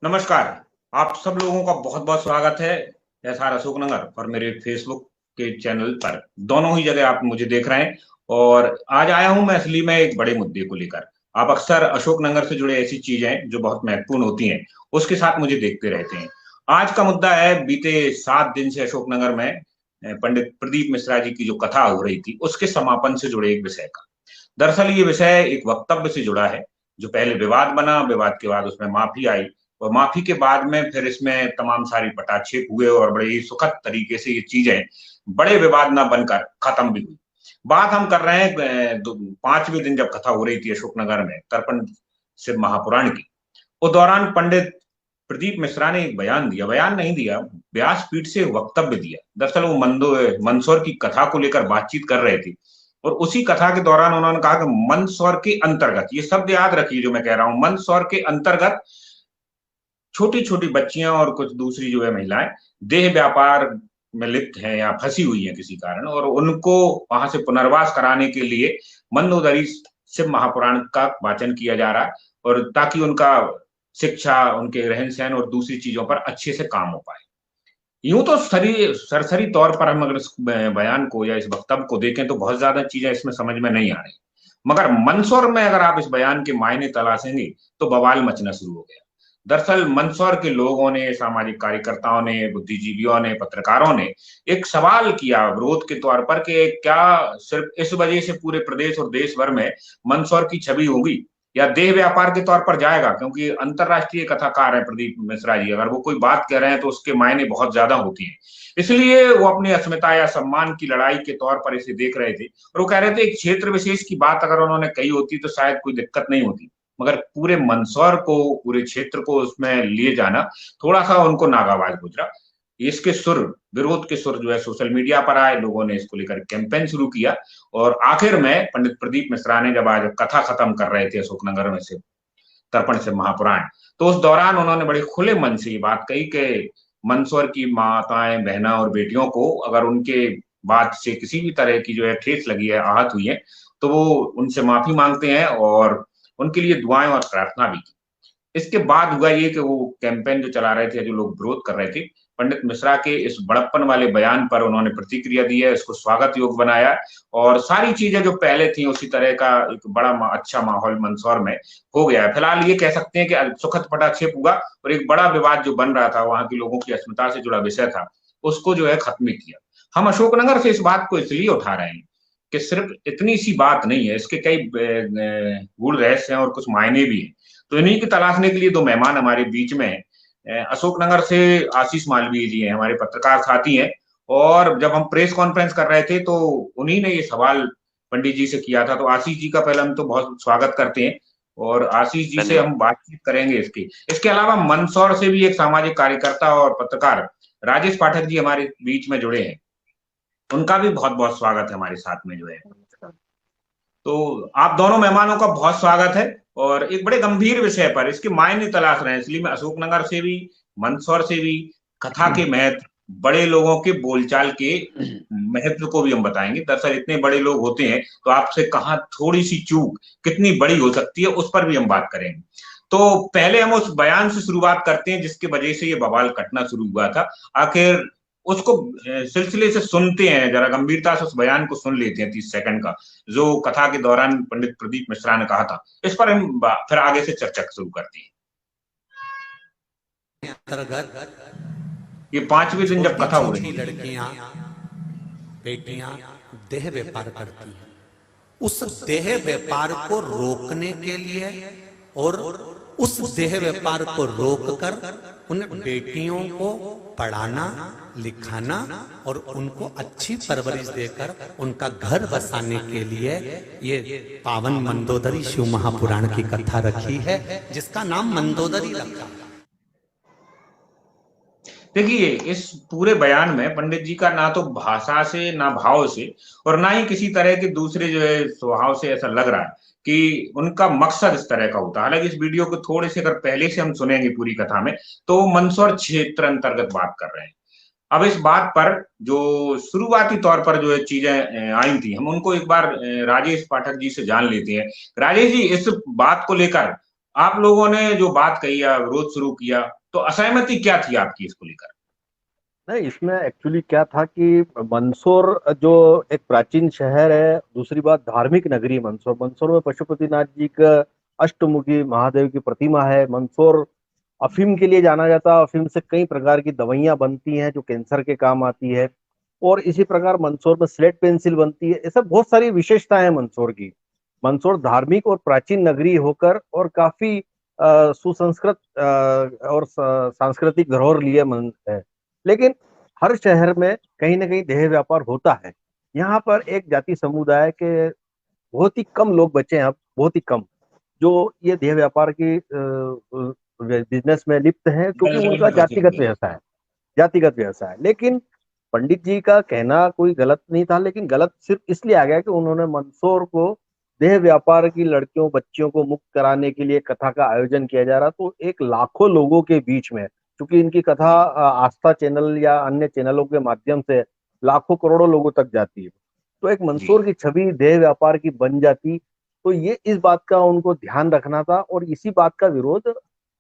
नमस्कार। आप सब लोगों का बहुत बहुत स्वागत है एसआर अशोकनगर और मेरे फेसबुक के चैनल पर। दोनों ही जगह आप मुझे देख रहे हैं और आज आया हूं मैं असली में एक बड़े मुद्दे को लेकर। आप अक्सर अशोकनगर से जुड़े ऐसी चीजें जो बहुत महत्वपूर्ण होती हैं उसके साथ मुझे देखते रहते हैं। आज का मुद्दा है बीते 7 दिन से अशोकनगर में पंडित प्रदीप मिश्रा जी की जो कथा हो रही थी उसके समापन से जुड़े एक विषय का। दरअसल ये विषय एक वक्तव्य से जुड़ा है जो पहले विवाद बना, विवाद के बाद उसमें माफी आई और माफी के बाद में फिर इसमें तमाम सारी पटाक्षेप हुए और बड़े ही सुखद तरीके से ये चीजें बड़े विवाद ना बनकर खत्म भी हुई। बात हम कर रहे हैं 5वें दिन जब कथा हो रही थी अशोकनगर में तर्पण शिव महापुराण की। उस दौरान पंडित प्रदीप मिश्रा ने एक बयान दिया, बयान नहीं दिया, व्यासपीठ से वक्तव्य दिया। दरअसल वो मंदसौर की कथा को लेकर बातचीत कर रहे थे और उसी कथा के दौरान उन्होंने कहा कि मंदसौर के अंतर्गत, ये शब्द याद रखिए जो मैं कह रहा हूं, मंदसौर के अंतर्गत छोटी छोटी बच्चियां और कुछ दूसरी जो है महिलाएं देह व्यापार में लिप्त हैं या फंसी हुई हैं किसी कारण, और उनको वहां से पुनर्वास कराने के लिए मंदोदरी शिव महापुराण का वाचन किया जा रहा है और ताकि उनका शिक्षा, उनके रहन सहन और दूसरी चीजों पर अच्छे से काम हो पाए। यूं तो सरसरी तौर पर हम अगर इस बयान को या इस वक्तव्य को देखें तो बहुत ज्यादा चीजें इसमें समझ में नहीं आ रही, मगर मंदसौर में अगर आप इस बयान के मायने तलाशेंगे तो बवाल मचना शुरू हो गया। दरअसल मंदसौर के लोगों ने, सामाजिक कार्यकर्ताओं ने, बुद्धिजीवियों ने, पत्रकारों ने एक सवाल किया विरोध के तौर पर कि क्या सिर्फ इस वजह से पूरे प्रदेश और देश भर में मंदसौर की छवि होगी या देह व्यापार के तौर पर जाएगा, क्योंकि अंतरराष्ट्रीय कथाकार है प्रदीप मिश्रा जी, अगर वो कोई बात कह रहे हैं तो उसके मायने बहुत ज्यादा होती हैं। इसलिए वो अपनी अस्मिता या सम्मान की लड़ाई के तौर पर इसे देख रहे थे और वो कह रहे थे एक क्षेत्र विशेष की बात अगर उन्होंने कही होती तो शायद कोई दिक्कत नहीं होती, मगर पूरे मंदसौर को, पूरे क्षेत्र को उसमें लिए जाना थोड़ा सा उनको नागावाज गुजरा। इसके सुर, विरोध के सुर जो है सोशल मीडिया पर आए, लोगों ने इसको लेकर कैंपेन शुरू किया और आखिर में पंडित प्रदीप मिश्रा ने जब आज कथा खत्म कर रहे थे अशोकनगर में से तर्पण से महापुराण, तो उस दौरान उन्होंने बड़े खुले मन से ये बात कही कि मंदसौर की माताएं, बहना और बेटियों को अगर उनके बात से किसी भी तरह की जो है ठेस लगी है, आहत हुई है, तो वो उनसे माफी मांगते हैं और उनके लिए दुआएं और प्रार्थना भी की। इसके बाद हुआ ये कि वो कैंपेन जो चला रहे थे, जो लोग विरोध कर रहे थे, पंडित मिश्रा के इस बड़प्पन वाले बयान पर उन्होंने प्रतिक्रिया दी है, इसको स्वागत योग्य बनाया और सारी चीजें जो पहले थी उसी तरह का एक बड़ा अच्छा माहौल मंदसौर में हो गया है। फिलहाल ये कह सकते हैं कि सुखद पटाक्षेप हुआ और एक बड़ा विवाद जो बन रहा था, वहां के लोगों की अस्मिता से जुड़ा विषय था, उसको जो है खत्म किया। हम अशोकनगर से इस बात को इसलिए उठा रहे हैं कि सिर्फ इतनी सी बात नहीं है, इसके कई गूढ़ रहस्य हैं और कुछ मायने भी हैं। तो इन्हीं की तलाशने के लिए दो मेहमान हमारे बीच में हैं। अशोकनगर से आशीष मालवीय जी हैं, हमारे पत्रकार साथी हैं, और जब हम प्रेस कॉन्फ्रेंस कर रहे थे तो उन्हीं ने ये सवाल पंडित जी से किया था। तो आशीष जी का पहले हम तो बहुत स्वागत करते हैं और आशीष जी से हम बातचीत करेंगे इसकी। इसके अलावा मंदसौर से भी एक सामाजिक कार्यकर्ता और पत्रकार राजेश पाठक जी हमारे बीच में जुड़े हैं, उनका भी बहुत बहुत स्वागत है हमारे साथ में जो है। तो आप दोनों मेहमानों का बहुत स्वागत है और एक बड़े गंभीर विषय पर इसके मायने तलाश रहे हैं, इसलिए मैं अशोकनगर से भी, मंदसौर से भी कथा के महत्व, बड़े लोगों के बोलचाल के महत्व को भी हम बताएंगे। दरअसल इतने बड़े लोग होते हैं तो आपसे कहाँ थोड़ी सी चूक कितनी बड़ी हो सकती है, उस पर भी हम बात करेंगे। तो पहले हम उस बयान से शुरुआत करते हैं जिसके वजह से ये बवाल कटना शुरू हुआ था। आखिर उसको सिलसिले से सुनते हैं, जरा गंभीरता से उस बयान को सुन लेते हैं 30 सेकंड का, जो कथा के दौरान पंडित प्रदीप मिश्रा ने कहा था। इस पर हम फिर आगे से चर्चा शुरू करते हैं। ये 5वें दिन जब कथा हो रही, लड़कियां, बेटियां देह व्यापार करती हैं, उस देह व्यापार को रोकने के लिए और उस देह व्यापार को रोककर उन बेटियों को पढ़ाना, लिखाना और उनको अच्छी परवरिश देकर उनका घर बसाने के लिए ये पावन मंदोदरी शिव महापुराण की कथा रखी है, जिसका नाम मंदोदरी रखा। देखिए, इस पूरे बयान में पंडित जी का ना तो भाषा से, ना भाव से और ना ही किसी तरह के दूसरे जो है स्वभाव से ऐसा लग रहा है कि उनका मकसद इस तरह का होता है। हालांकि इस वीडियो को थोड़े से अगर पहले से हम सुनेंगे पूरी कथा में तो मंदसौर क्षेत्र अंतर्गत बात कर रहे हैं। अब इस बात पर जो शुरुआती तौर पर जो है चीजें आई थी, हम उनको एक बार राजेश पाठक जी से जान लेते हैं। राजेश जी, इस बात को लेकर आप लोगों ने जो बात कही या विरोध शुरू किया, तो असहमति क्या थी आपकी इसको लेकर? नहीं, इसमें एक्चुअली क्या था कि मंदसौर जो एक प्राचीन शहर है, दूसरी बात धार्मिक नगरी मंदसौर। मंदसौर में पशुपतिनाथ जी का अष्टमुखी महादेव की प्रतिमा है। मंदसौर अफीम के लिए जाना जाता है। अफीम से कई प्रकार की दवाइयां बनती हैं जो कैंसर के काम आती है। और इसी प्रकार मंदसौर में स्लेट पेंसिल बनती है। ऐसा बहुत सारी विशेषताएं हैं मंदसौर की। मंदसौर धार्मिक और प्राचीन नगरी होकर और काफी सुसंस्कृत और सांस्कृतिक धरोहर लिए मन है। लेकिन हर शहर में कहीं ना कहीं देह व्यापार होता है। यहाँ पर एक जाति समुदाय के बहुत ही कम लोग बचे हैं, अब बहुत ही कम, जो ये देह व्यापार की बिजनेस में लिप्त हैं, क्योंकि दलदल उनका में फंसे जातिगत हुए हैं। व्यवसाय है। जातिगत व्यवसाय। लेकिन पंडित जी का कहना कोई गलत नहीं था, लेकिन गलत सिर्फ इसलिए आ गया कि उन्होंने मंदसौर को देह व्यापार की लड़कियों बच्चियों को मुक्त कराने के लिए कथा का आयोजन किया जा रहा। तो एक लाखों लोगों के बीच में, क्योंकि इनकी कथा आस्था चैनल या अन्य चैनलों के माध्यम से लाखों करोड़ों लोगों तक जाती है, तो एक जी मंदसौर की छवि देह व्यापार की बन जाती। तो ये इस बात का उनको ध्यान रखना था और इसी बात का विरोध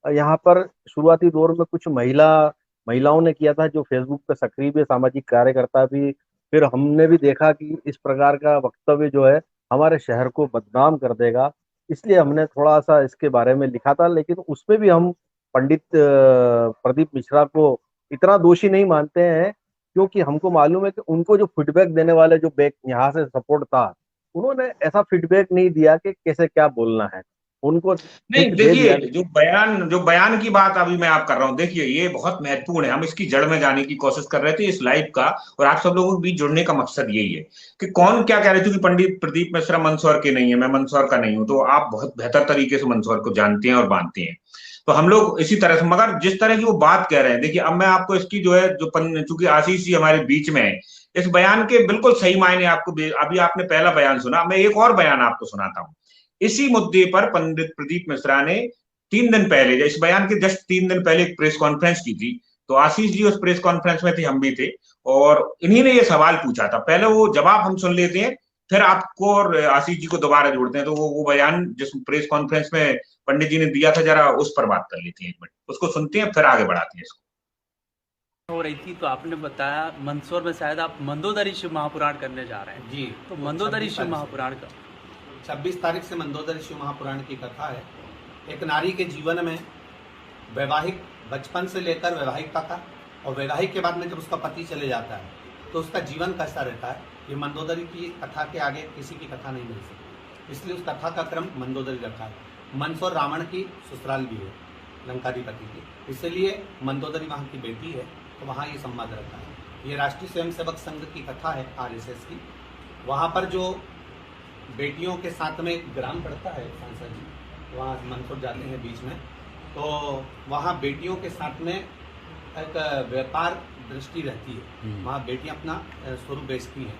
यहाँ पर शुरुआती दौर में कुछ महिलाओं ने किया था, जो फेसबुक पे सक्रिय सामाजिक कार्यकर्ता भी। फिर हमने भी देखा कि इस प्रकार का वक्तव्य जो है हमारे शहर को बदनाम कर देगा, इसलिए हमने थोड़ा सा इसके बारे में लिखा था। लेकिन उसमें भी हम पंडित प्रदीप मिश्रा को इतना दोषी नहीं मानते हैं, क्योंकि हमको मालूम है कि उनको जो फीडबैक देने वाले जो बैक यहाँ से सपोर्ट था, उन्होंने ऐसा फीडबैक नहीं दिया कि कैसे क्या बोलना है। उनको नहीं, ठीक दे देखिए दिया। जो बयान की बात अभी मैं आप कर रहा हूँ, देखिए ये बहुत महत्वपूर्ण है। हम इसकी जड़ में जाने की कोशिश कर रहे थे इस लाइव का, और आप सब लोगों के बीच जुड़ने का मकसद यही है कि कौन क्या कह रहे थे कि पंडित प्रदीप मिश्रा मंदसौर के नहीं है, मैं मंदसौर का नहीं हूं। तो आप बहुत बेहतर तरीके से मंदसौर को जानते हैं और मानते हैं। तो हम लोग इसी तरह से, मगर जिस तरह की वो बात कह रहे हैं, देखिए अब मैं आपको इसकी जो है चूंकि आशीष जी हमारे बीच में है, इस बयान के बिल्कुल सही मायने आपको अभी आपने पहला बयान सुना, मैं एक और बयान आपको सुनाता हूँ। इसी मुद्दे पर पंडित प्रदीप मिश्रा ने 3 दिन पहले, इस बयान के जस्ट 3 दिन पहले एक प्रेस कॉन्फ्रेंस की थी। तो आशीष जी उस प्रेस कॉन्फ्रेंस में थे, हम भी थे, और इन्हीं ने ये सवाल पूछा था। पहले वो जवाब हम सुन लेते हैं, फिर आपको और आशीष जी को दोबारा जोड़ते हैं। तो वो बयान जिस प्रेस कॉन्फ्रेंस में पंडित जी ने दिया था, जरा उस पर बात कर लेते हैं, 1 मिनट उसको सुनते हैं, फिर आगे बढ़ाते हैं इसको। हो रही थी तो आपने बताया मंदसौर में शायद आप मंदोदरी शिव महापुराण करने जा रहे हैं जी। तो मंदोदरी शिव महापुराण का 26 तारीख से मंदोदरी शिव महापुराण की कथा है। एक नारी के जीवन में वैवाहिक, बचपन से लेकर वैवाहिकता का, और वैवाहिक के बाद में जब उसका पति चले जाता है तो उसका जीवन कैसा रहता है, ये मंदोदरी की कथा के आगे किसी की कथा नहीं मिल सकती। इसलिए उस कथा का क्रम मंदोदरी रखा है। मंदसौर रावण की ससुराल भी है, लंकाधिपति की, इसलिए मंदोदरी वहाँ की बेटी है, तो वहाँ ये संवाद रखा है। ये राष्ट्रीय स्वयंसेवक संघ की कथा है, RSS की। वहाँ पर जो बेटियों के साथ में एक ग्राम पड़ता है, सांसद जी वहाँ मंदसौर जाते हैं बीच में, तो वहाँ बेटियों के साथ में एक व्यापार दृष्टि रहती है। वहाँ बेटियाँ अपना स्वरूप बेचती हैं,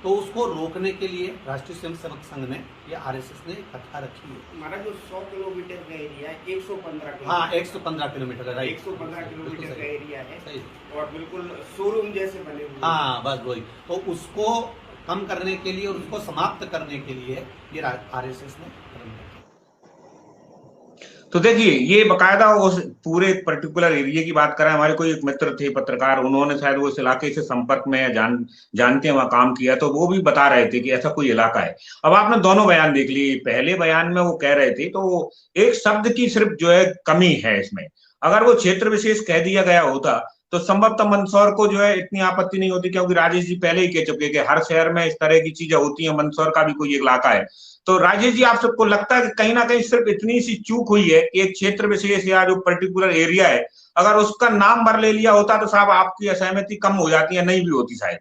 तो उसको रोकने के लिए राष्ट्रीय स्वयंसेवक संघ ने, ये RSS ने कथा रखी है। हमारा जो 100 किलोमीटर का एरिया है, 115 किलोमीटर। हाँ, 115 किलोमीटर का, 115 किलोमीटर का एरिया है, सही। और बिल्कुल शोरूम जैसे बने हुए। हाँ, बस वही। तो उसको कम करने के लिए और उसको समाप्त करने के लिए ये RSS ने कदम उठाया। तो देखिए ये बकायदा उस पूरे पर्टिकुलर एरिया की बात कर रहे हैं। हमारे कोई एक मित्र थे पत्रकार, उन्होंने शायद वो इस इलाके से संपर्क में जानते हैं, वहां काम किया, तो वो भी बता रहे थे कि ऐसा कोई इलाका है। अब आपने दोनों बयान देख लिए। पहले बयान में वो कह रहे थे, तो एक शब्द की सिर्फ जो है कमी है इसमें। अगर वो क्षेत्र विशेष कह दिया गया होता तो संभवतः मंदसौर को जो है इतनी आपत्ति नहीं होती, क्योंकि राजेश जी पहले ही कह चुके कि हर शहर में इस तरह की चीजें होती हैं, मंदसौर का भी कोई एक इलाका है। तो राजेश जी, आप सबको लगता है कि कहीं ना कहीं सिर्फ इतनी सी चूक हुई है कि एक क्षेत्र विशेष या जो पर्टिकुलर एरिया है, अगर उसका नाम भर ले लिया होता तो साहब आपकी असहमति कम हो जाती है, नहीं भी होती शायद।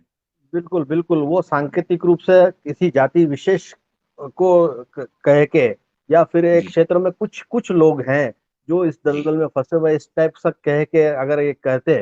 बिल्कुल बिल्कुल, वो सांकेतिक रूप से किसी जाति विशेष को कह के, या फिर एक क्षेत्र में कुछ कुछ लोग हैं जो इस दलदल में फंसे हुए, इस टाइप से कह के अगर ये कहते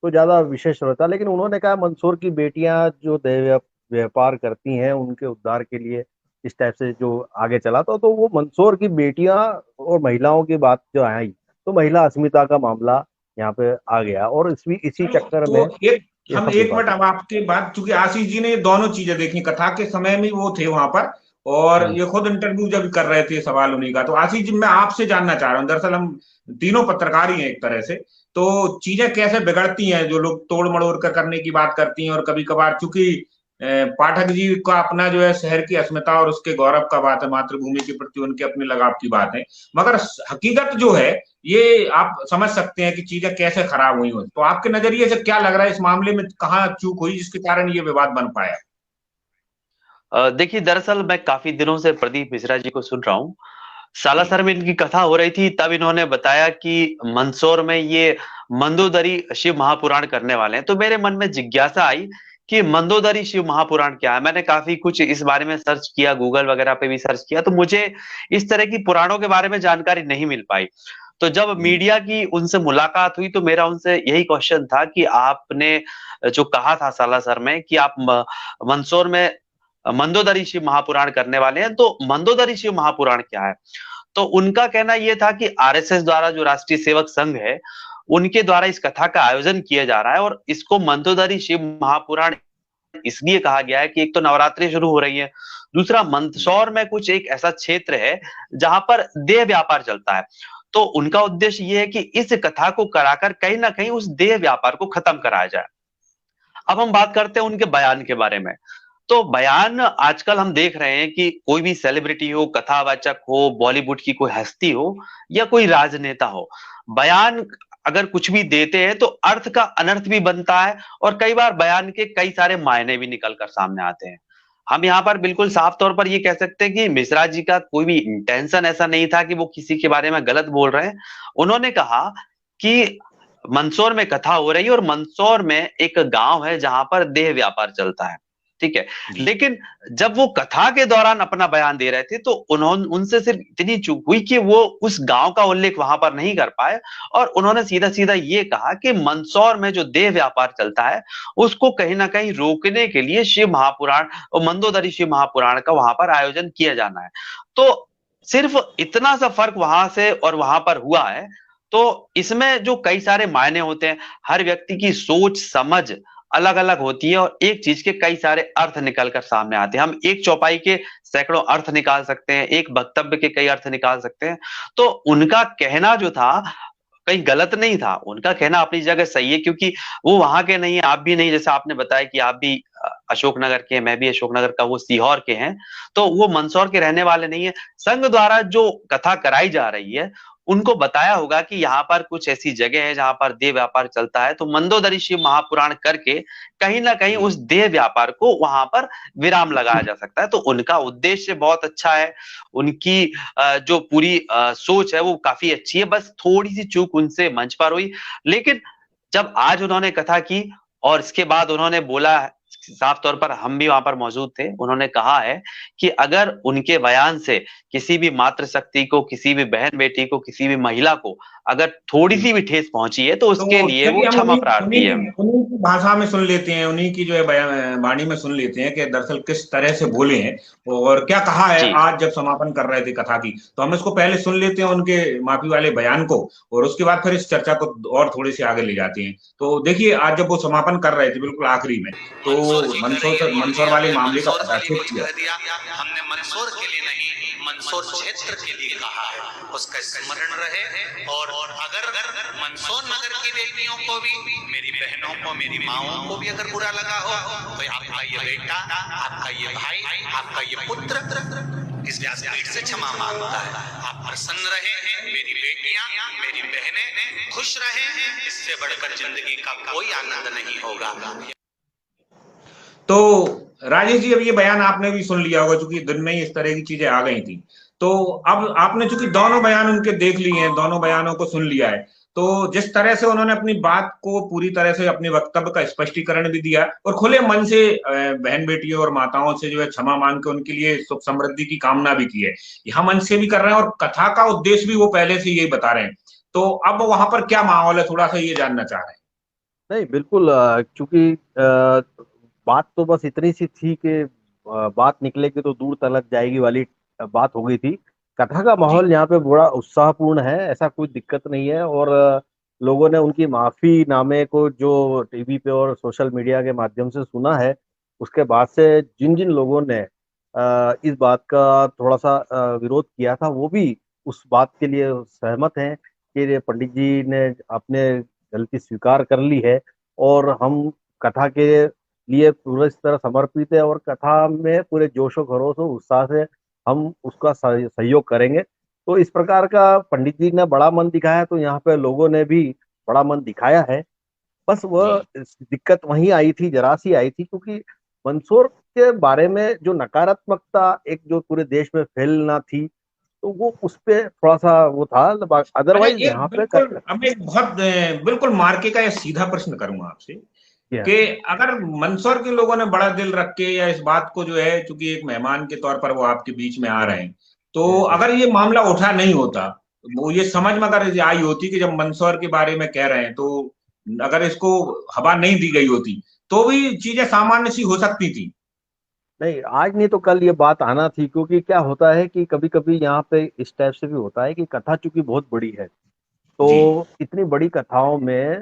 तो ज्यादा विशेष होता। लेकिन उन्होंने कहा मंदसौर की बेटियां जो देह व्यापार करती हैं, उनके उद्धार के लिए इस टाइप से जो आगे चला तो वो मंदसौर की बेटियां और महिलाओं की बात जो आई, तो महिला अस्मिता का मामला यहाँ पे आ गया, और इसी चक्कर में तो हम 1 मिनट अब आपके बाद, चूंकि आशीष जी ने दोनों चीजें देखी, कथा के समय में वो थे वहां पर, और ये खुद इंटरव्यू जब कर रहे थे सवाल उन्हीं का। तो आशीष जी, मैं आपसे जानना चाह रहा हूँ, दरअसल हम तीनों पत्रकार ही हैं एक तरह से, तो चीजें कैसे बिगड़ती हैं जो लोग तोड़ मड़ोड़ कर करने की बात करती हैं, और कभी कभार चूंकि पाठक जी का अपना जो है शहर की अस्मिता और उसके गौरव का बात है, मातृभूमि के प्रति उनके अपने लगाव की बात है, मगर हकीकत जो है ये आप समझ सकते हैं कि चीजें कैसे खराब हुई हो। तो आपके नजरिए से क्या लग रहा है इस मामले में, कहाँ चूक हुई जिसके कारण ये विवाद बन पाया? देखिए, दरअसल मैं काफी दिनों से प्रदीप मिश्रा जी को सुन रहा हूँ। सालासर में इनकी कथा हो रही थी, तब इन्होंने बताया कि मंदसौर में ये मंदोदरी शिव महापुराण करने वाले हैं। तो मेरे मन में जिज्ञासा आई कि मंदोदरी शिव महापुराण क्या है। मैंने काफी कुछ इस बारे में सर्च किया, गूगल वगैरह पे भी सर्च किया, तो मुझे इस तरह की पुराणों के बारे में जानकारी नहीं मिल पाई। तो जब मीडिया की उनसे मुलाकात हुई तो मेरा उनसे यही क्वेश्चन था कि आपने जो कहा था सालासर में कि आप मंदसौर में मंदोदरी शिव महापुराण करने वाले हैं, तो मंदोदरी शिव महापुराण क्या है? तो उनका कहना यह था कि आरएसएस द्वारा, जो राष्ट्रीय सेवक संघ है, उनके द्वारा इस कथा का आयोजन किया जा रहा है, और इसको मंदोदरी शिव महापुराण इसलिए कहा गया है कि एक तो नवरात्रि शुरू हो रही है, दूसरा मंदसौर में कुछ एक ऐसा क्षेत्र है जहां पर देह व्यापार चलता है। तो उनका उद्देश्य यह है कि इस कथा को कराकर कहीं ना कहीं उस देह व्यापार को खत्म कराया जाए। अब हम बात करते हैं उनके बयान के बारे में। तो बयान आजकल हम देख रहे हैं कि कोई भी सेलिब्रिटी हो, कथावाचक हो, बॉलीवुड की कोई हस्ती हो या कोई राजनेता हो, बयान अगर कुछ भी देते हैं तो अर्थ का अनर्थ भी बनता है, और कई बार बयान के कई सारे मायने भी निकल कर सामने आते हैं। हम यहाँ पर बिल्कुल साफ तौर पर ये कह सकते हैं कि मिश्रा जी का कोई भी इंटेंशन ऐसा नहीं था कि वो किसी के बारे में गलत बोल रहे हैं। उन्होंने कहा कि मंदसौर में कथा हो रही है, और मंदसौर में एक गांव है जहां पर देह व्यापार चलता है, ठीक है। लेकिन जब वो कथा के दौरान अपना बयान दे रहे थे तो उन्होंने उनसे सिर्फ इतनी चूक हुई कि वो उस गांव का उल्लेख वहां पर नहीं कर पाए, और उन्होंने सीधा सीधा ये कहा कि मंदसौर में जो देह व्यापार चलता है उसको कहीं ना कहीं रोकने के लिए शिव महापुराण और मंदोदरी शिव महापुराण का वहां पर आयोजन किया जाना है। तो सिर्फ इतना सा फर्क वहां से और वहां पर हुआ है। तो इसमें जो कई सारे मायने होते हैं, हर व्यक्ति की सोच समझ अलग अलग होती है, और एक चीज के कई सारे अर्थ निकल कर सामने आते हैं। हम एक चौपाई के सैकड़ों अर्थ निकाल सकते हैं, एक वक्तव्य के कई अर्थ निकाल सकते हैं। तो उनका कहना जो था कहीं गलत नहीं था, उनका कहना अपनी जगह सही है, क्योंकि वो वहां के नहीं है, आप भी नहीं। जैसे आपने बताया कि आप भी अशोकनगर के हैं, मैं भी अशोकनगर का, वो सीहोर के हैं, तो वो मंदसौर के रहने वाले नहीं है। संघ द्वारा जो कथा कराई जा रही है, उनको बताया होगा कि यहाँ पर कुछ ऐसी जगह है जहां पर देह व्यापार चलता है, तो मंदोदरी शिव महापुराण करके कहीं ना कहीं उस देह व्यापार को वहां पर विराम लगाया जा सकता है। तो उनका उद्देश्य बहुत अच्छा है, उनकी जो पूरी सोच है वो काफी अच्छी है, बस थोड़ी सी चूक उनसे मंच पर हुई। लेकिन जब आज उन्होंने कथा की और इसके बाद उन्होंने बोला, साफ तौर पर हम भी वहां पर मौजूद थे, उन्होंने कहा है कि अगर उनके बयान से किसी भी मातृशक्ति को, किसी भी बहन बेटी को, किसी भी महिला को अगर थोड़ी सी भी ठेस पहुंची है तो उसके लिए वो क्षमा प्रार्थी है। उन्हीं की भाषा में सुन लेते हैं, उन्हीं की जो है वाणी में सुन लेते हैं कि दरअसल किस तरह से बोले हैं और क्या कहा है आज जब समापन कर रहे थे कथा की। तो हम इसको पहले सुन लेते हैं उनके माफी वाले बयान को, और उसके बाद फिर इस चर्चा को और थोड़े से आगे ले जाते हैं। तो देखिए, आज जब वो समापन कर रहे थे बिल्कुल आखिरी में, तो मंदसौर वाले मामले का पटाक्षेप किया। हमने मंदसौर के लिए नहीं, मंदसौर क्षेत्र के लिए कहा है, उसका स्मरण रहे। और अगर मंदसौर नगर की बेटियों को भी, मेरी बहनों को, मेरी माओं को भी अगर बुरा लगा हो तो आपका ये बेटा, आपका ये भाई, आपका ये पुत्र इस व्यासपीठ से क्षमा मांगता है। आप प्रसन्न रहे, मेरी बेटियां, मेरी बहनें खुश रहे, इससे बढ़कर जिंदगी का कोई आनंद नहीं होगा। तो राजेश जी, अब ये बयान आपने भी सुन लिया होगा, चूंकि दिन में ही इस तरह की चीजें आ गई थी। तो अब आपने चूंकि दोनों बयान उनके देख लिए हैं, दोनों बयानों को सुन लिया है, तो जिस तरह से उन्होंने अपनी बात को पूरी तरह से अपने वक्तव्य का स्पष्टीकरण भी दिया और खुले मन से बहन बेटियों और माताओं से जो है क्षमा मांग के उनके लिए सुख समृद्धि की कामना भी की है, यहाँ मंच से भी कर रहे हैं, और कथा का उद्देश्य भी वो पहले से यही बता रहे हैं। तो अब वहां पर क्या माहौल है, थोड़ा सा ये जानना चाह रहे हैं। नहीं, बिल्कुल, क्योंकि बात तो बस इतनी सी थी कि बात निकलेगी तो दूर तलक जाएगी वाली बात हो गई थी। कथा का माहौल यहाँ पे बड़ा उत्साहपूर्ण है, ऐसा कोई दिक्कत नहीं है। और लोगों ने उनकी माफी नामे को जो टीवी पे और सोशल मीडिया के माध्यम से सुना है, उसके बाद से जिन जिन लोगों ने इस बात का थोड़ा सा विरोध किया था, वो भी उस बात के लिए सहमत हैं कि पंडित जी ने अपने गलती स्वीकार कर ली है और हम कथा के लिए पूरी तरह समर्पित है और कथा में पूरे जोशो खरोश और उत्साह से हम उसका सहयोग करेंगे। तो इस प्रकार का पंडित जी ने बड़ा मन दिखाया, तो यहाँ पे लोगों ने भी बड़ा मन दिखाया है। बस वह जी दिक्कत वहीं आई थी, जरा सी आई थी, क्योंकि मंदसौर के बारे में जो नकारात्मकता एक जो पूरे देश में फैलना थी, तो वो उस पे थोड़ा सा वो था। अच्छा, अदरवाइज एक यहाँ पे बिल्कुल अब एक बहुत बिल्कुल मार्के का एक सीधा प्रश्न करूंगा आपसे क्या कि अगर मंदसौर के लोगों ने बड़ा दिल रख के या इस बात को जो है, चूंकि एक मेहमान के तौर पर वो आपके बीच में आ रहे हैं, तो अगर ये मामला उठा नहीं होता, वो ये समझ में अगर आई होती कि जब मंदसौर के बारे में कह रहे हैं, तो अगर इसको हवा नहीं दी गई होती तो भी चीजें सामान्य सी हो सकती थी। नहीं, आज नहीं तो कल ये बात आना थी, क्योंकि क्या होता है कि कभी कभी यहाँ पे इस टाइप से भी होता है कि कथा चूंकि बहुत बड़ी है, जी तो इतनी बड़ी कथाओं में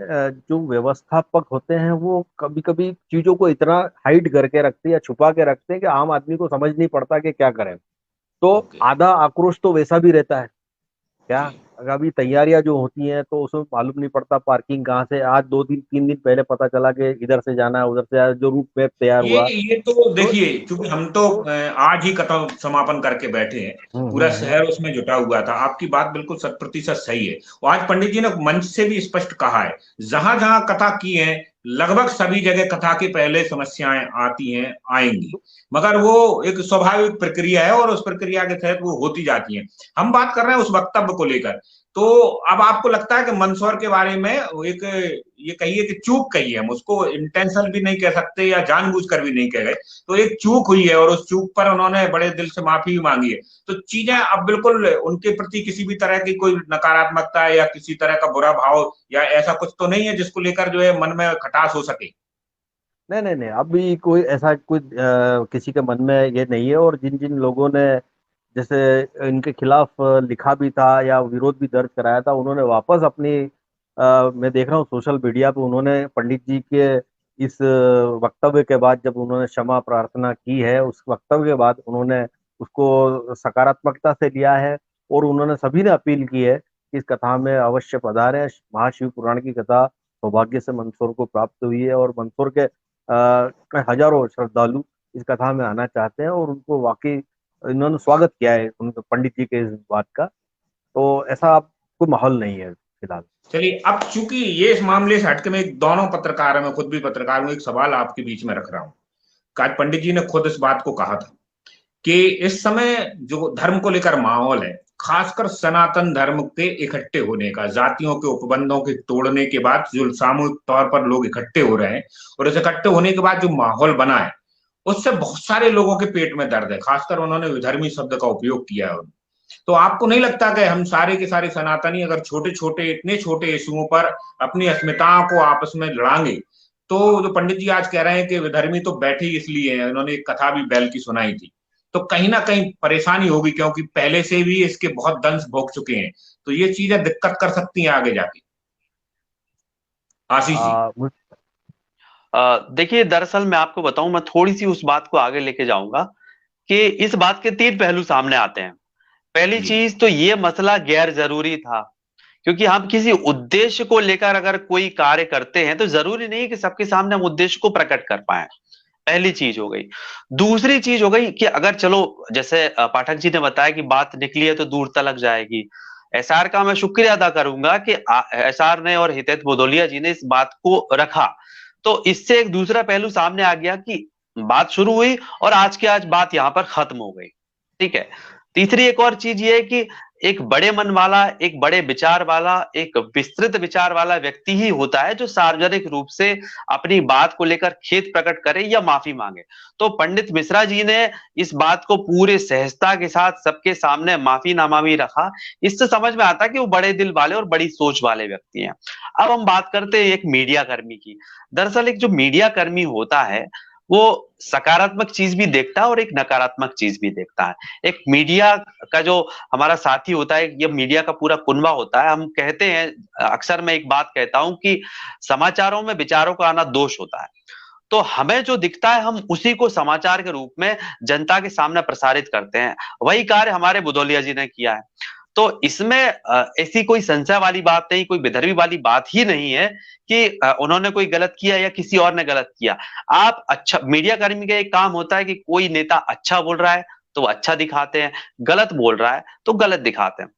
जो व्यवस्थापक होते हैं वो कभी कभी चीजों को इतना हाइड करके रखते हैं या छुपा के रखते हैं कि आम आदमी को समझ नहीं पड़ता कि क्या करें। तो ओके आधा आक्रोश तो वैसा भी रहता है। क्या, जी अगर अभी तैयारियां जो होती हैं तो उसमें मालूम नहीं पड़ता पार्किंग कहाँ से, आज 2 दिन 3 दिन पहले पता चला कि इधर से जाना है उधर से जो रूट मैप तैयार हुआ। ये तो तो देखिए, क्योंकि हम तो तो आज ही कथा समापन करके बैठे हैं, पूरा हम्म। शहर उसमें जुटा हुआ था। आपकी बात बिल्कुल 100% सही है। और आज पंडित जी ने मंच से भी स्पष्ट कहा है, जहां जहां कथा की है, लगभग सभी जगह कथा के पहले समस्याएं आती हैं, आएंगी, मगर वो एक स्वाभाविक प्रक्रिया है और उस प्रक्रिया के तहत वो होती जाती है। हम बात कर रहे हैं उस वक्तव्य को लेकर। तो अब आपको लगता है कि मंदसौर के बारे में एक, ये कहिए कि चूक कही है, हम उसको इंटेंशनल भी नहीं कह सकते या जानबूझकर भी नहीं कह गए, तो एक चूक हुई है और उस चूक पर उन्होंने बड़े दिल से माफी भी मांगी है। तो चीजें अब बिल्कुल उनके प्रति किसी भी तरह की कोई नकारात्मकता या किसी तरह का बुरा भाव या ऐसा कुछ तो नहीं है जिसको लेकर जो है मन में खटास हो सके। नहीं नहीं नहीं, अभी कोई ऐसा कोई किसी के मन में ये नहीं है। और जिन जिन लोगों ने जैसे इनके खिलाफ लिखा भी था या विरोध भी दर्ज कराया था, उन्होंने वापस अपनी मैं देख रहा हूँ सोशल मीडिया पे, उन्होंने पंडित जी के इस वक्तव्य के बाद जब उन्होंने क्षमा प्रार्थना की है, उस वक्तव्य के बाद उन्होंने उसको सकारात्मकता से लिया है। और उन्होंने सभी ने अपील की है कि इस कथा में अवश्य पधारें। महाशिव पुराण की कथा सौभाग्य से मंदसौर को प्राप्त हुई है और मंदसौर के हजारों श्रद्धालु इस कथा में आना चाहते हैं और उनको वाकई इन्होंने स्वागत किया है उनके पंडित जी के इस बात का। तो ऐसा कोई माहौल नहीं है फिलहाल। चलिए, अब चूंकि ये इस मामले से हटके मैं एक दोनों पत्रकार है, मैं खुद भी पत्रकार हूं, एक सवाल आपके बीच में रख रहा हूं। आज पंडित जी ने खुद इस बात को कहा था कि इस समय जो धर्म को लेकर माहौल है, खासकर सनातन धर्म के इकट्ठे होने का, जातियों के उपबंधों के तोड़ने के बाद जो सामूहिक तौर पर लोग इकट्ठे हो रहे हैं, और इस इकट्ठे होने के बाद जो माहौल बना है, उससे बहुत सारे लोगों के पेट में दर्द है। खासकर उन्होंने विधर्मी शब्द का उपयोग किया है। तो आपको नहीं लगता कि हम सारे के सारे सनातनी अगर छोटे छोटे, इतने छोटे इशुओं पर अपनी अस्मिताओं को आपस में लड़ांगे, तो जो पंडित जी आज कह रहे हैं कि विधर्मी तो बैठे ही इसलिए हैं, उन्होंने एक कथा भी बैल की सुनाई थी, तो कहीं ना कहीं परेशानी होगी, क्योंकि पहले से भी इसके बहुत दंश भोग चुके हैं। तो ये चीजें दिक्कत कर सकती हैं आगे जाके। आशीष जी। मुझ- देखिए, दरअसल मैं आपको बताऊं, मैं थोड़ी सी उस बात को आगे लेके जाऊंगा कि इस बात के 3 पहलू सामने आते हैं। पहली जी चीज तो ये मसला गैर जरूरी था, क्योंकि हम किसी उद्देश्य को लेकर अगर कोई कार्य करते हैं तो जरूरी नहीं कि सबके सामने हम उद्देश्य को प्रकट कर पाए। पहली चीज हो गई। दूसरी चीज हो गई कि अगर चलो, जैसे पाठक जी ने बताया कि बात निकली है तो दूर तलक जाएगी। एसआर का मैं शुक्रिया अदा करूंगा कि एसआर ने और हितेश भदौलिया जी ने इस बात को रखा। तो इससे एक दूसरा पहलू सामने आ गया कि बात शुरू हुई और आज की आज बात यहां पर खत्म हो गई। ठीक है। तीसरी एक और चीज ये है कि एक बड़े मन वाला, एक बड़े विचार वाला, एक विस्तृत विचार वाला व्यक्ति ही होता है जो सार्वजनिक रूप से अपनी बात को लेकर खेद प्रकट करे या माफी मांगे। तो पंडित मिश्रा जी ने इस बात को पूरे सहजता के साथ सबके सामने माफी नामा भी रखा। इससे समझ में आता है कि वो बड़े दिल वाले और बड़ी सोच वाले व्यक्ति हैं। अब हम बात करते हैं एक मीडिया कर्मी की। दरअसल एक जो मीडिया कर्मी होता है वो सकारात्मक चीज भी देखता है और एक नकारात्मक चीज भी देखता है। एक मीडिया का जो हमारा साथी होता है, ये मीडिया का पूरा कुनबा होता है। हम कहते हैं, अक्सर मैं एक बात कहता हूं कि समाचारों में विचारों का आना दोष होता है। तो हमें जो दिखता है हम उसी को समाचार के रूप में जनता के सामने प्रसारित करते हैं। वही कार्य हमारे बुदौलिया जी ने किया है। तो इसमें ऐसी कोई संशय वाली बात नहीं, कोई बेदरवी वाली बात ही नहीं है कि उन्होंने कोई गलत किया या किसी और ने गलत किया। आप अच्छा, मीडिया कर्मी का एक काम होता है कि कोई नेता अच्छा बोल रहा है तो वो अच्छा दिखाते हैं, गलत बोल रहा है तो गलत दिखाते हैं।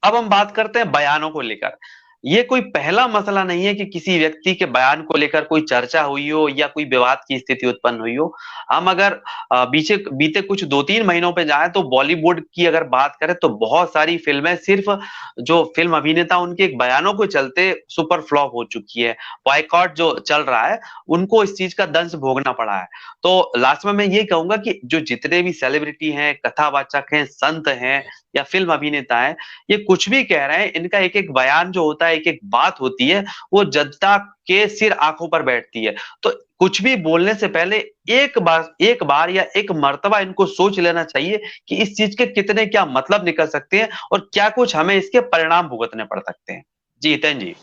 अब हम बात करते हैं बयानों को लेकर। ये कोई पहला मसला नहीं है कि किसी व्यक्ति के बयान को लेकर कोई चर्चा हुई हो या कोई विवाद की स्थिति उत्पन्न हुई हो। हम अगर बीते कुछ 2-3 महीनों पे जाएं तो बॉलीवुड की अगर बात करें तो बहुत सारी फिल्में सिर्फ जो फिल्म अभिनेता उनके एक बयानों को चलते सुपर फ्लॉप हो चुकी है। बॉयकॉट जो चल रहा है उनको इस चीज का दंश भोगना पड़ा है। तो लास्ट में मैं ये कहूंगा कि जो जितने भी सेलिब्रिटी हैं, कथावाचक हैं, संत हैं या फिल्म अभिनेता हैं, ये कुछ भी कह रहे हैं, इनका एक एक बयान जो होता है, एक एक बात होती है, वो जनता के सिर आंखों पर बैठती है। तो कुछ भी बोलने से पहले एक बार या एक मर्तबा इनको सोच लेना चाहिए कि इस चीज के कितने क्या मतलब निकल सकते हैं और क्या कुछ हमें इसके परिणाम भुगतने पड़ सकते हैं। जी हितेन जी।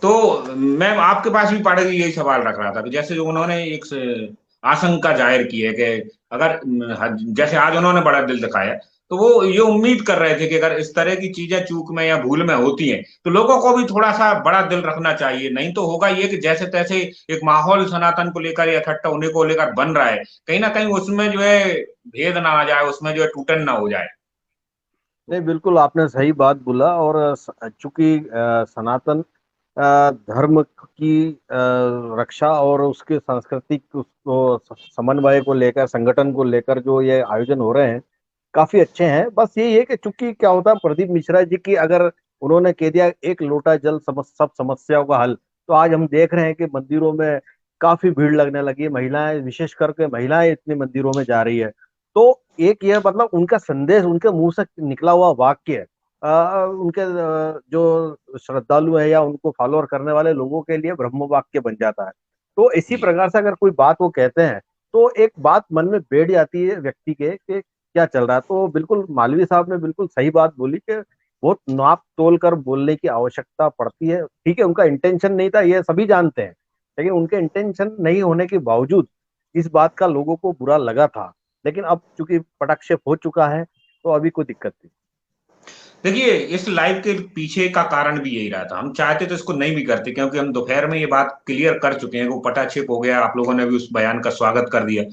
तो मैं आपके पास भी पाठक जी यही सवाल रख रहा था कि जैसे जो उन्होंने एक आशंका जाहिर की है कि अगर जैसे आज उन्होंने बड़ा दिल दिखाया, तो वो ये उम्मीद कर रहे थे कि अगर इस तरह की चीजें चूक में या भूल में होती हैं तो लोगों को भी थोड़ा सा बड़ा दिल रखना चाहिए। नहीं तो होगा ये कि जैसे तैसे एक माहौल सनातन को लेकर या इकट्ठा होने को लेकर बन रहा है, कहीं ना कहीं उसमें जो है भेद ना आ जाए, उसमें जो है टूटन ना हो जाए। नहीं, बिल्कुल आपने सही बात बोला। और चूंकि सनातन धर्म की रक्षा और उसके सांस्कृतिक उसको समन्वय को लेकर, संगठन को लेकर जो ये आयोजन हो रहे हैं काफी अच्छे हैं। बस यही है कि चूंकि क्या होता है, प्रदीप मिश्रा जी की अगर उन्होंने कह दिया एक लोटा जल सब समस्याओं का हल, तो आज हम देख रहे हैं कि मंदिरों में काफी भीड़ लगने लगी है। महिलाएं, विशेष करके महिलाएं इतनी मंदिरों में जा रही है। तो एक ये मतलब उनका संदेश, उनके मुंह से निकला हुआ वाक्य उनके जो श्रद्धालु है या उनको फॉलोअर करने वाले लोगों के लिए ब्रह्म वाक्य बन जाता है। तो इसी प्रकार से अगर कोई बात वो कहते हैं तो एक बात मन में बैठ जाती है व्यक्ति के कि क्या चल रहा है। तो बिल्कुल मालवीय साहब ने बिल्कुल सही बात बोली कि बहुत नाप तोल कर बोलने की आवश्यकता पड़ती है। ठीक है, उनका इंटेंशन नहीं था, ये सभी जानते हैं, लेकिन उनके इंटेंशन नहीं होने के बावजूद इस बात का लोगों को बुरा लगा था। लेकिन अब चूंकि पटाक्षेप हो चुका है तो अभी कोई दिक्कत नहीं। देखिए, इस लाइव के पीछे का कारण भी यही रहा था। हम चाहते तो इसको नहीं भी करते, क्योंकि हम दोपहर में ये बात क्लियर कर चुके हैं, वो पटाक्षेप हो गया, आप लोगों ने भी उस बयान का स्वागत कर दिया।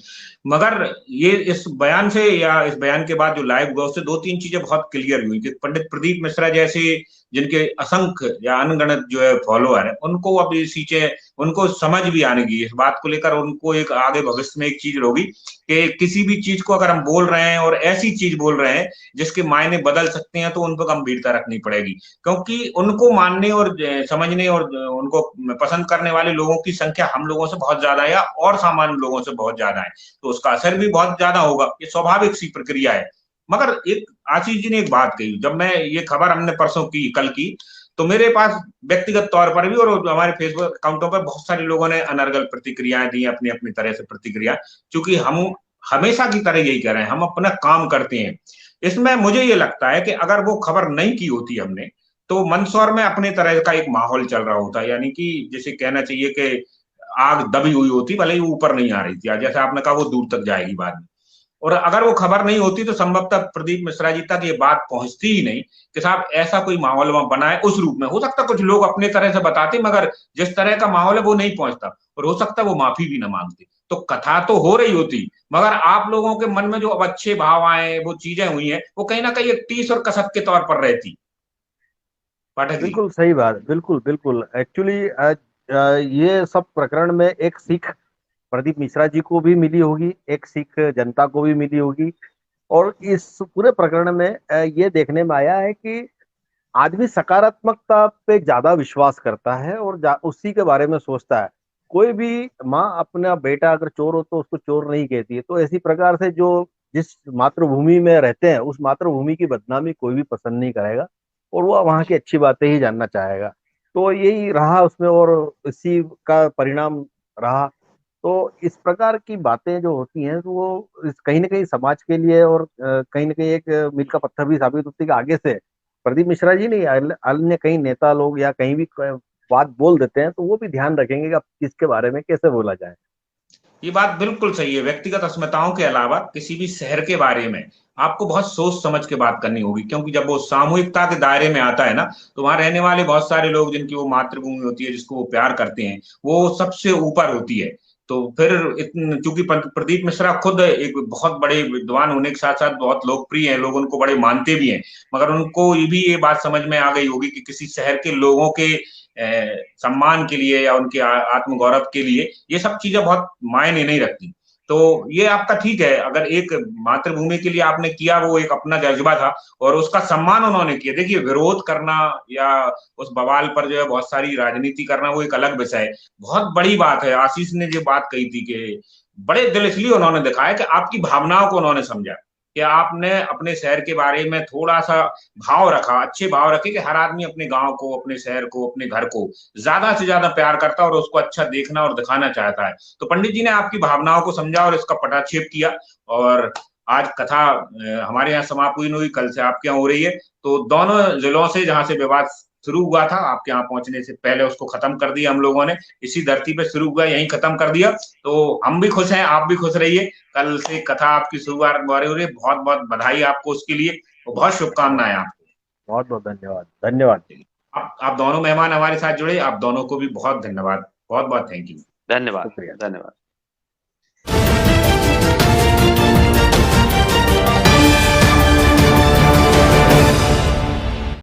मगर ये इस बयान से या इस बयान के बाद जो लाइव हुआ उससे 2-3 चीजें बहुत क्लियर हुई कि पंडित प्रदीप मिश्रा जैसे जिनके असंख्य या अनगणित जो है फॉलोअर है, उनको अब ये चीजें, उनको समझ भी आने की इस बात को लेकर, उनको एक आगे भविष्य में एक चीज होगी कि किसी भी चीज को अगर हम बोल रहे हैं और ऐसी चीज बोल रहे हैं जिसके मायने बदल सकते हैं, तो उन पर गंभीरता रखनी पड़ेगी। क्योंकि उनको मानने और समझने और उनको पसंद करने वाले लोगों की संख्या हम लोगों से बहुत ज्यादा है, या और सामान्य लोगों से बहुत ज्यादा है, तो उसका असर भी बहुत ज्यादा होगा। ये स्वाभाविक सी प्रक्रिया है। मगर एक आशीष जी ने एक बात कही, जब मैं ये खबर हमने परसों की, कल की, तो मेरे पास व्यक्तिगत तौर पर भी और हमारे फेसबुक अकाउंटों पर बहुत सारे लोगों ने अनर्गल प्रतिक्रियाएं दी, अपनी अपनी तरह से प्रतिक्रिया। क्योंकि हम हमेशा की तरह यही कह रहे हैं, हम अपना काम करते हैं। इसमें मुझे ये लगता है कि अगर वो खबर नहीं की होती हमने, तो मंदसौर में अपने तरह का एक माहौल चल रहा होता, यानी कि जैसे कहना चाहिए कि आग दबी हुई होती, भले ही ऊपर नहीं आ रही थी, जैसे आपने कहा वो दूर तक जाएगी बाद में। और अगर वो खबर नहीं होती तो संभवतः प्रदीप मिश्रा जी तक ये बात पहुंचती ही नहीं कि साहब ऐसा कोई माहौल वहां बना है। उस रूप में हो सकता कुछ लोग अपने तरह से बताते, मगर जिस तरह का माहौल है वो नहीं पहुंचता, और हो सकता वो माफी भी ना मांगते। तो कथा तो हो रही होती, मगर आप लोगों के मन में जो अब अच्छे भाव आए, वो चीजें हुई हैं, वो कहीं ना कहीं एक टीस और कसक के तौर पर रहती। पाठक जी। बिल्कुल सही बात, बिल्कुल बिल्कुल। एक्चुअली ये सब प्रकरण में एक सीख प्रदीप मिश्रा जी को भी मिली होगी, एक सीख जनता को भी मिली होगी। और इस पूरे प्रकरण में ये देखने में आया है कि आदमी सकारात्मकता पे ज्यादा विश्वास करता है और उसी के बारे में सोचता है। कोई भी माँ अपना बेटा अगर चोर हो तो उसको चोर नहीं कहती है। तो इसी प्रकार से जो जिस मातृभूमि में रहते हैं उस मातृभूमि की बदनामी कोई भी पसंद नहीं करेगा, और वो वहाँ की अच्छी बातें ही जानना चाहेगा। तो यही रहा उसमें, और इसी का परिणाम रहा। तो इस प्रकार की बातें जो होती हैं तो वो कहीं ना कहीं समाज के लिए और कहीं ना कहीं एक मील का पत्थर भी साबित होती है कि आगे से प्रदीप मिश्रा जी नहीं, अन्य कई नेता लोग या कहीं भी बात बोल देते हैं तो वो भी ध्यान रखेंगे कि अब किसके बारे में कैसे बोला जाए। ये बात बिल्कुल सही है। व्यक्तिगत अस्मिताओं के अलावा किसी भी शहर के बारे में आपको बहुत सोच समझ के बात करनी होगी, क्योंकि जब वो सामूहिकता के दायरे में आता है ना, तो वहां रहने वाले बहुत सारे लोग जिनकी वो मातृभूमि होती है, जिसको वो प्यार करते हैं, वो सबसे ऊपर होती है। तो फिर चूंकि प्रदीप मिश्रा खुद एक बहुत बड़े विद्वान होने के साथ साथ बहुत लोकप्रिय हैं, लोग उनको बड़े मानते भी हैं, मगर उनको ये भी ये बात समझ में आ गई होगी कि किसी शहर के लोगों के सम्मान के लिए या उनके आत्मगौरव के लिए ये सब चीजें बहुत मायने नहीं रखती। तो ये आपका ठीक है, अगर एक मातृभूमि के लिए आपने किया, वो एक अपना जज्बा था और उसका सम्मान उन्होंने किया। देखिए, विरोध करना या उस बवाल पर जो है बहुत सारी राजनीति करना, वो एक अलग विषय है। बहुत बड़ी बात है, आशीष ने जो बात कही थी कि बड़े दिल इसलिए उन्होंने दिखाया कि आपकी भावनाओं को उन्होंने समझा, कि आपने अपने शहर के बारे में थोड़ा सा भाव रखा, अच्छे भाव रखे कि हर आदमी अपने गांव को, अपने शहर को, अपने घर को ज्यादा से ज्यादा प्यार करता है और उसको अच्छा देखना और दिखाना चाहता है। तो पंडित जी ने आपकी भावनाओं को समझा और इसका पटाक्षेप किया। और आज कथा हमारे यहाँ समाप्त हुई, कल से आपके यहाँ हो रही है। तो दोनों जिलों से जहां से विवाद शुरू हुआ था, आपके यहाँ पहुंचने से पहले उसको खत्म कर दिया हम लोगों ने। इसी धरती पे शुरू हुआ, यहीं खत्म कर दिया। तो हम भी खुश हैं, आप भी खुश रहिए। कल से कथा आपकी शुरुआत हो रही है। बहुत बहुत बधाई आपको उसके लिए, और बहुत शुभकामनाएं आपको। बहुत बहुत धन्यवाद। धन्यवाद। आप दोनों मेहमान हमारे साथ जुड़े, आप दोनों को भी बहुत धन्यवाद, बहुत बहुत थैंक यू। धन्यवाद, शुक्रिया। धन्यवाद।